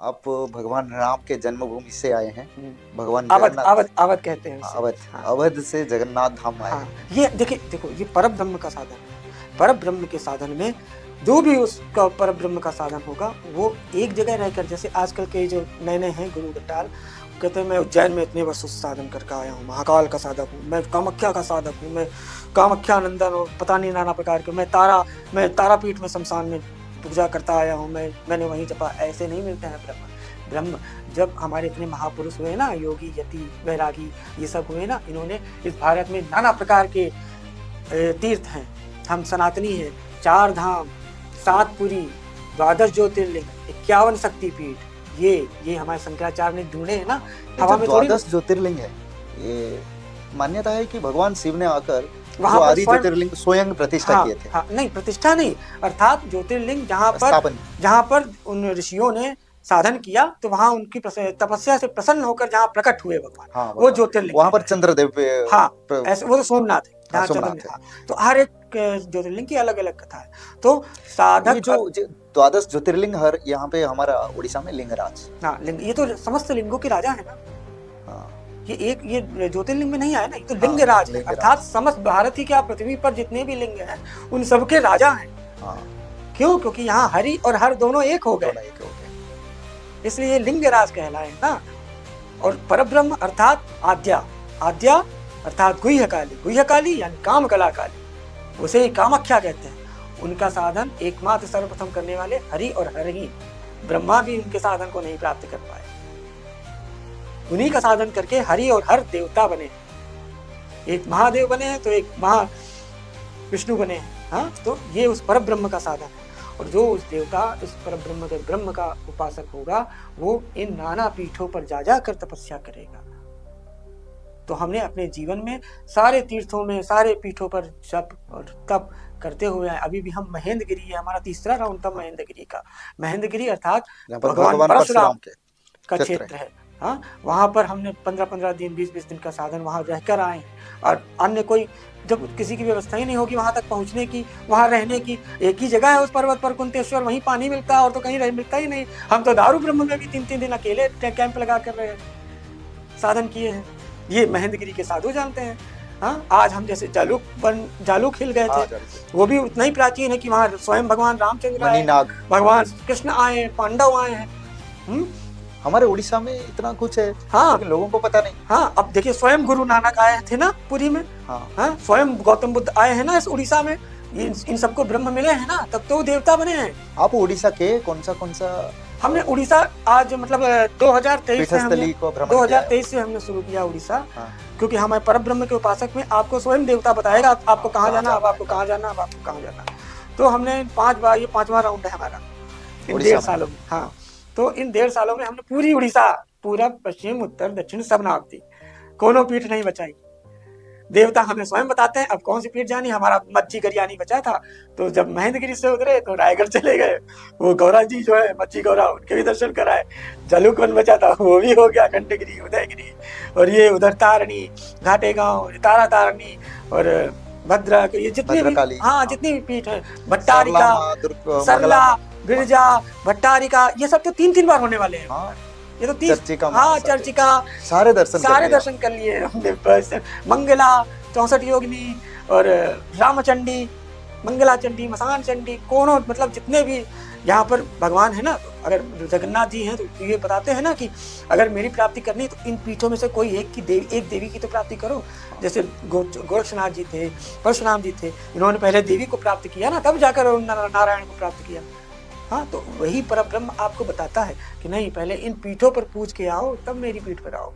आप भगवान राम के जन्मभूमि से आए हैं। भगवान अवध जगन्नाथ। अवध अवध कहते हैं उसे। अवध। हाँ अवध से जगन्नाथ धाम आए हाँ, हैं। ये देखिए देखो, ये पर ब्रह्म का साधन है। पर ब्रह्म के साधन में जो भी उसका पर ब्रह्म का साधन होगा वो एक जगह रहकर, जैसे आजकल के जो नए नए हैं गुरु गट्टाल, कहते हैं मैं उज्जैन में इतने वर्षों से साधन करके आया हूँ, महाकाल का साधक हूँ, मैं कामाख्या का साधक हूँ, मैं कामाख्या नंदन और पता नहीं नाना प्रकार के, मैं तारापीठ में शमशान में पूजा करता आया हूँ, मैंने वहीं जपा। ऐसे नहीं मिलते हैं ब्रह्म। ब्रह्म जब हमारे इतने महापुरुष हुए ना, योगी यति वैरागी ये सब हुए ना, इन्होंने इस भारत में नाना प्रकार के तीर्थ हैं। हम सनातनी हैं, 4 धाम, 7 पुरी, 12 ज्योतिर्लिंग, 51 शक्तिपीठ, ये हमारे शंकराचार्य ने ढूंढे हैं ना। हवा में थोड़ी 12 ज्योतिर्लिंग है। ये मान्यता है कि भगवान शिव ने आकर वहां जो पर आदि ज्योतिर्लिंग स्वयं प्रतिष्ठा हाँ, किए थे। हाँ, नहीं प्रतिष्ठा नहीं, अर्थात ज्योतिर्लिंग स्थापन। जहाँ पर उन ऋषियों ने साधन किया, तो वहां उनकी तपस्या से प्रसन्न होकर जहाँ प्रकट हुए भगवान, हाँ, वो ज्योतिर्लिंग वहां पर कहलाए। चंद्रदेव हाँ, ऐसे वो तो सोमनाथ है जहाँ सोमनाथ चंद्र। है। हाँ, तो हर एक ज्योतिर्लिंग की अलग अलग कथा है। तो साधक ये जो 12 ज्योतिर्लिंग हर यहाँ पे हमारा उड़ीसा में लिंगराज। हाँ, लिंग, ये तो समस्त लिंगों के राजा है ना। हाँ, ये ज्योतिर्लिंग में नहीं आया ना, ये तो लिंगराज है, अर्थात समस्त भारत की क्या पृथ्वी पर जितने भी लिंग हैं उन सबके राजा हैं। हाँ, क्यों? क्योंकि यहाँ हरि और हर दोनों एक हो गए, इसलिए लिंगराज कहलाए ना। और परब्रह्म अर्थात आद्या, आद्या अर्थात गुह्य काली यानी काम कला काली, उसे ही कामाख्या कहते हैं। उनका साधन एकमात्र सर्वप्रथम करने वाले हरि और हर ही, ब्रह्मा भी उनके साधन को नहीं प्राप्त कर पाए। उन्हीं का साधन करके हरि और हर देवता बने, एक महादेव बने हैं तो एक महा विष्णु बने हैं। हाँ, तो ये उस पर ब्रह्म का साधन है। और जो उस देवता, इस पर ब्रह्म के ब्रह्म का उपासक होगा, वो इन नाना पीठों पर जा कर तपस्या करेगा। तो हमने अपने जीवन में सारे तीर्थों में, सारे पीठों पर जप और तप करते हुए हैं। अभी भी हम महेंद्रगिरी है हमारा तीसरा राउंड था महेंद्रगिरी का। महेंद्रगिरी अर्थात भगवान परशुराम का क्षेत्र है। हाँ, वहां पर हमने 15-15 दिन, 20-20 दिन का साधन वहां रहकर आए हैं। और अन्य कोई, जब किसी की व्यवस्था ही नहीं होगी वहां तक पहुंचने की, वहां रहने की, एक ही जगह है उस पर्वत पर कुंतेश्वर, वहीं पानी मिलता है और तो कहीं मिलता ही नहीं। हम तो दारू ब्रह्म में भी 3-3 दिन अकेले कैंप लगा कर रहे साधन किए हैं। ये महेंद्रगिरी के साधु जानते हैं। हाँ, आज हम जैसे जालूक हिल गए थे, वो भी उतना ही प्राचीन है कि वहाँ स्वयं भगवान रामचंद्र आए, भगवान कृष्ण आए, पांडव आए हैं। हमारे उड़ीसा में इतना कुछ है, हाँ, लेकिन लोगों को पता नहीं। हाँ, अब देखिए स्वयं गुरु नानक आए थे ना पुरी में। हाँ, स्वयं गौतम बुद्ध आए हैं ना इस उड़ीसा में। इन सबको ब्रह्म मिले हैं ना, तब तो देवता बने हैं। आप उड़ीसा के कौन सा हमने उड़ीसा आज मतलब 2023 से हमने शुरू किया उड़ीसा। क्योंकि हमारे परब्रह्म के उपासक में आपको स्वयं देवता बताएगा आपको कहाँ जाना, अब आपको कहाँ जाना, अब आपको कहाँ जाना। तो हमने 5 बार, ये 5वां राउंड है हमारा इन 1.5 सालों में। हाँ, तो इन 1.5 सालों में हमने पूरी उड़ीसा, पूरा पश्चिम उत्तर दक्षिण सब नाप दी, कोनो पीठ नहीं बचाई। देवता हमें स्वयं बताते हैं अब कौन सी पीठ जानी। हमारा मच्छी गरियानी बचा था, तो जब महेंद्रगिरी से उतरे तो रायगढ़ चले गए। वो गौरा जी जो है मच्छी गौरा, उनके भी दर्शन कराए। जालूकवन बचा था, वो भी हो गया, घंटगिरी, उदयगिरी, और ये उधर तारणी, घाटे गांव, तारा तारणी और भद्रा, ये जितनी भी, हाँ, जितनी भी पीठ है, भट्टारिका, सरला, बिरजा, भट्टारिका, ये सब तो 3-3 बार होने वाले हैं। ये तो 30, हाँ, चर्चिका, सारे दर्शन कर लिए हमने। बस मंगला, 64 योगिनी और रामचंडी, मंगला चंडी, मसान चंडी, कोनो, मतलब जितने भी यहाँ पर भगवान है ना। अगर जगन्नाथ जी हैं तो ये बताते हैं ना कि अगर मेरी प्राप्ति करनी तो इन पीठों में से कोई एक देवी की तो प्राप्ति करो। जैसे गोरक्षनाथ जी थे, परशुराम जी थे, इन्होंने पहले देवी को प्राप्त किया ना, तब जाकर नारायण को प्राप्त किया। हाँ, तो वही परब्रह्म आपको बताता है कि नहीं, पहले इन पीठों पर पूज के आओ, तब मेरी पीठ पर आओ।